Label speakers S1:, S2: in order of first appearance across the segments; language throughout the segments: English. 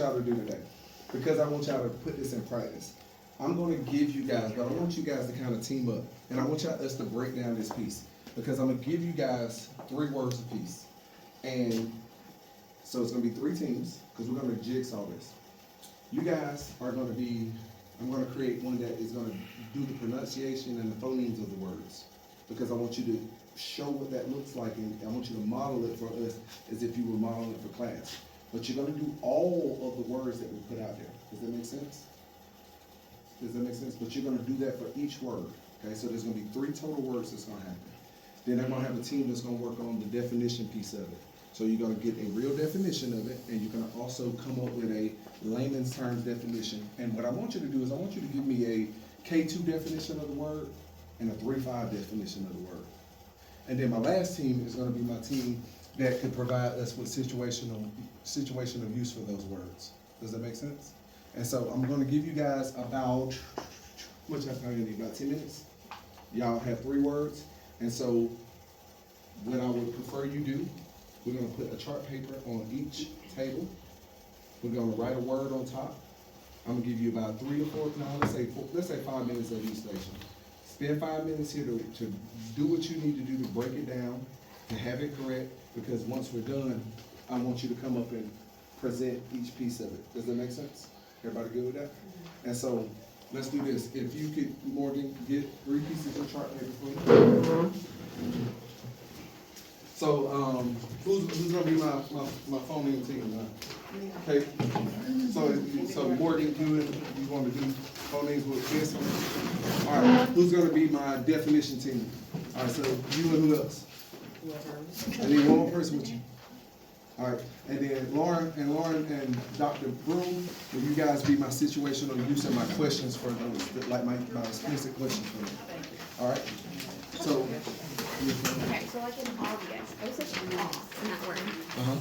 S1: y'all to do today, because I want y'all to put this in practice. I'm gonna give you guys, but I want you guys to kind of team up, and I want us to break down this piece, because I'm gonna give you guys 3 words apiece. And so it's gonna be 3 teams, because we're gonna jigsaw this. You guys are gonna be, I'm gonna create one that is gonna do the pronunciation and the phonemes of the words, because I want you to show what that looks like, and I want you to model it for us as if you were modeling it for class. But you're gonna do all of the words that we put out there. Does that make sense? Does that make sense? But you're gonna do that for each word. Okay, so there's gonna be 3 total words that's gonna happen. Then I'm gonna have a team that's gonna work on the definition piece of it. So you're gonna get a real definition of it, and you're gonna also come up with a layman's terms definition. And what I want you to do is I want you to give me a K2 definition of the word and a 3.5 definition of the word. And then my last team is gonna be my team that could provide us with situational use for those words. Does that make sense? And so I'm gonna give you guys about, how much time you need, about 10 minutes? Y'all have 3 words. And so what I would prefer you do, we're gonna put a chart paper on each table. We're gonna write a word on top. I'm gonna give you about 3 or 4, no, let's say 5 minutes at each station. Spend 5 minutes here to do what you need to do to break it down, to have it correct, because once we're done, I want you to come up and present each piece of it. Does that make sense? Everybody good with that? And so, let's do this. If you could, Morgan, get 3 pieces of chart paper for me. So, who's gonna be my phoneme team now? Okay. So Morgan, you want to do phonemes with this one? All right. Who's gonna be my definition team? All right. So you and who else? I need one more person with you. All right. And then Lauren and Dr. Broom, will you guys be my situational use and my questions for those, like my explicit questions for them? All right. So.
S2: Okay, so like in obvious, I was such an off in that word.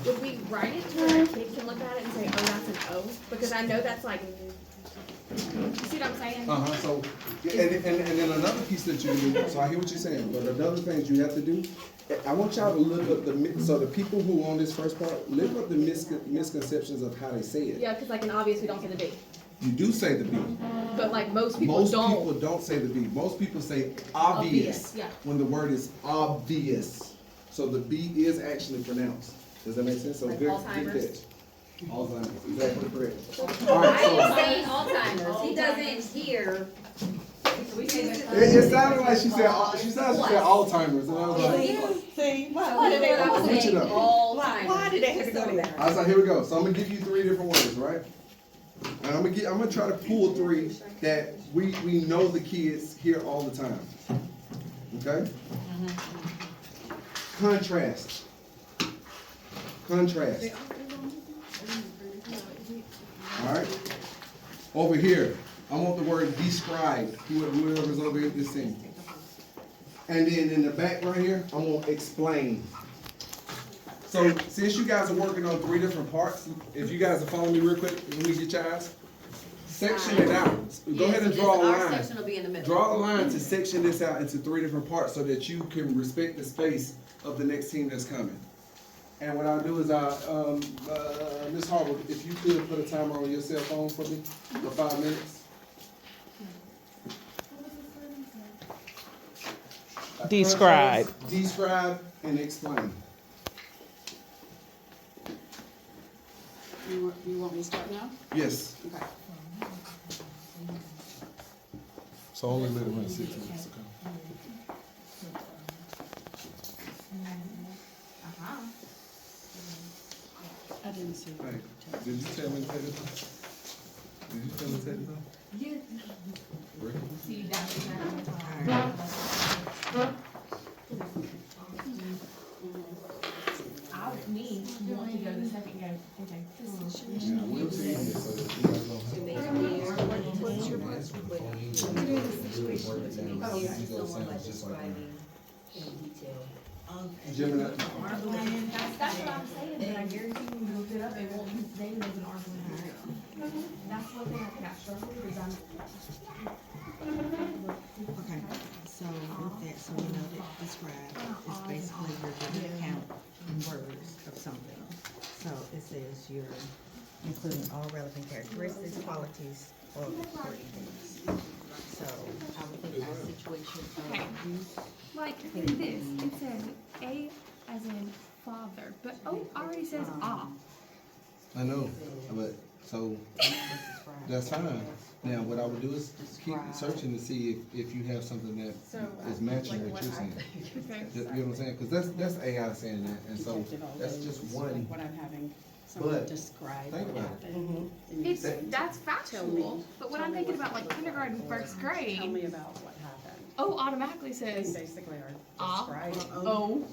S2: Would we write it to where a kid can look at it and say, oh, that's an O? Because I know that's like, you see what I'm saying?
S1: So, and then another piece that you do, so I hear what you're saying, but another thing you have to do, I want y'all to look up the people who on this first part, look up the misconceptions of how they say it.
S2: Yeah, because like in obvious, we don't say the B.
S1: You do say the B.
S2: But like most people don't.
S1: Most people don't say the B. Most people say obvious.
S2: Yeah.
S1: When the word is obvious. So the B is actually pronounced. Does that make sense? So
S2: like
S1: good
S2: Alzheimer's.
S1: Catch. Alzheimer's, exactly correct.
S3: All right, so saying Alzheimer's, he doesn't hear.
S1: It sounded like she said Alzheimer's, and I was like,
S4: See,
S3: Why did they have to
S1: Switch it
S3: say
S1: up.
S3: Alzheimer's?
S4: why did they have to go there?
S1: I was like, here we go. So I'm gonna give you 3 different words, right? And I'm gonna try to pull 3 that we know the kids hear all the time. Okay? Contrast. Contrast. All right. Over here, I want the word describe. Whoever's over here, this thing. And then in the back right here, I want explain. So since you guys are working on 3 different parts, if you guys are following me real quick, let me get your eyes. Section it out. Go ahead and draw a line.
S3: Our section will be in the middle.
S1: Draw a line to section this out into 3 different parts so that you can respect the space of the next team that's coming. And what I'll do is Ms. Harvard, if you could put a timer on your cell phone for me for 5 minutes.
S4: Describe.
S1: Describe and explain.
S5: You want me to start now?
S1: Yes.
S5: Okay.
S1: So only let it run 6 minutes, okay?
S5: I didn't see.
S1: Hey, did you tell me to take this off? Did you tell me to take this off?
S2: Yeah.
S1: Rick?
S2: See, that's me, you want to go to the second game. Okay.
S1: Yeah, we'll see this so that you guys don't have to.
S3: What's your part?
S1: Gemini.
S2: That's what I'm saying, but I guarantee when you look it up, it won't use the name as an argument. That's one thing I think I struggle with is
S4: Okay, so with that, so we know that describe is basically you're giving a count in words of something. So it says you're including all relevant characteristics, qualities, or recording dates. So I would think our situation
S2: Okay.
S4: of use.
S2: Like this, it says A as in father, but O already says ah.
S1: I know, but, so, that's fine. Now, what I would do is keep searching to see if you have something that is matching what you're saying.
S2: Okay.
S1: You know what I'm saying? Cause that's AI saying that, and so that's just one.
S5: What I'm having someone
S1: But
S5: describe
S1: think
S5: what
S1: about
S5: happened. And you
S2: It's,
S5: say,
S2: that's factual, but when I'm thinking about like kindergarten, first
S5: tell me
S2: grade,
S5: about what happened.
S2: O automatically
S5: They
S2: says
S5: basically are
S2: ah,
S5: describing.
S2: O.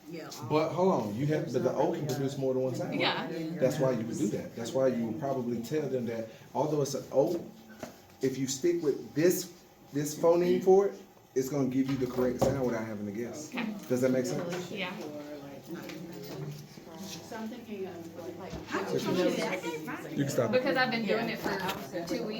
S4: Yeah.
S1: But hold on, you have, but the O can produce more than one sound.
S2: Yeah.
S1: That's why you would do that. That's why you would probably tell them that although it's an O, if you stick with this phoneme for it, it's gonna give you the correct sound without having to guess.
S2: Okay.
S1: Does that make sense?
S2: Yeah.
S5: So I'm thinking of like.
S2: How did you do that?
S1: You can stop.
S2: Because I've been doing it for 2 weeks.